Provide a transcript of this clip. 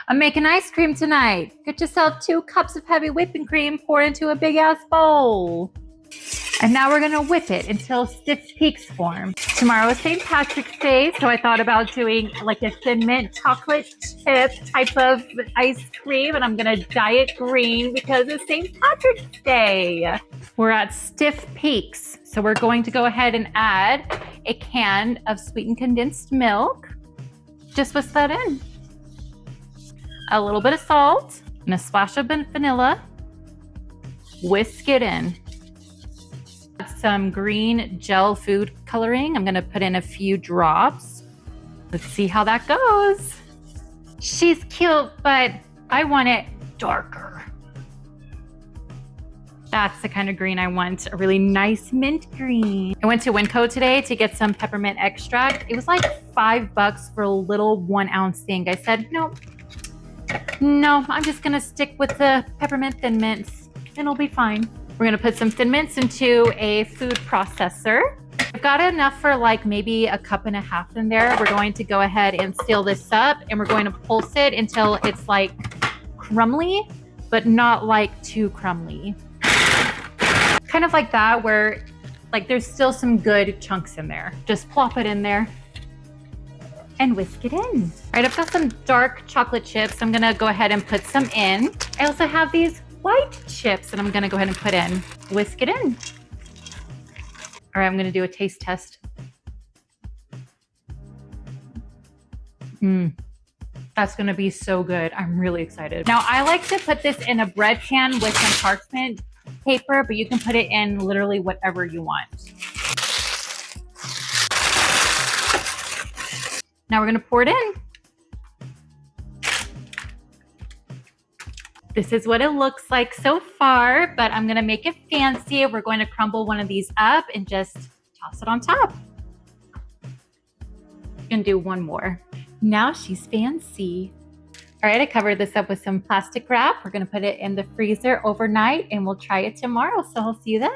I'm making ice cream tonight. Get yourself 2 cups of heavy whipping cream, pour into a big ass bowl. And now we're gonna whip it until stiff peaks form. Tomorrow is St. Patrick's Day, so I thought about doing like a thin mint chocolate chip type of ice cream, and I'm gonna dye it green because it's St. Patrick's Day. We're at stiff peaks, so we're going to go ahead and add a can of sweetened condensed milk. Just whisk that in. A little bit of salt and a splash of vanilla. Whisk it in. Some green gel food coloring. I'm gonna put in a few drops. Let's see how that goes. She's cute, but I want it darker. That's the kind of green I want, a really nice mint green. I went to Winco today to get some peppermint extract. It was like $5 for a little 1 ounce thing. I said, no, I'm just gonna stick with the peppermint Thin Mints and it'll be fine. We're gonna put some Thin Mints into a food processor. I've got enough for like maybe a cup and a half in there. We're going to go ahead and seal this up and we're going to pulse it until it's like crumbly, but not like too crumbly. Kind of like that where like there's still some good chunks in there. Just plop it in there and whisk it in. All right, I've got some dark chocolate chips. I'm gonna go ahead and put some in. I also have these white chips that I'm gonna go ahead and put in. Whisk it in. All right, I'm gonna do a taste test. That's gonna be so good. I'm really excited. Now, I like to put this in a bread pan with some parchment paper, but you can put it in literally whatever you want. Now we're gonna pour it in. This is what it looks like so far, but I'm gonna make it fancy. We're going to crumble one of these up and just toss it on top. I'm gonna do one more. Now she's fancy. All right, I covered this up with some plastic wrap. We're gonna put it in the freezer overnight and we'll try it tomorrow, so I'll see you then.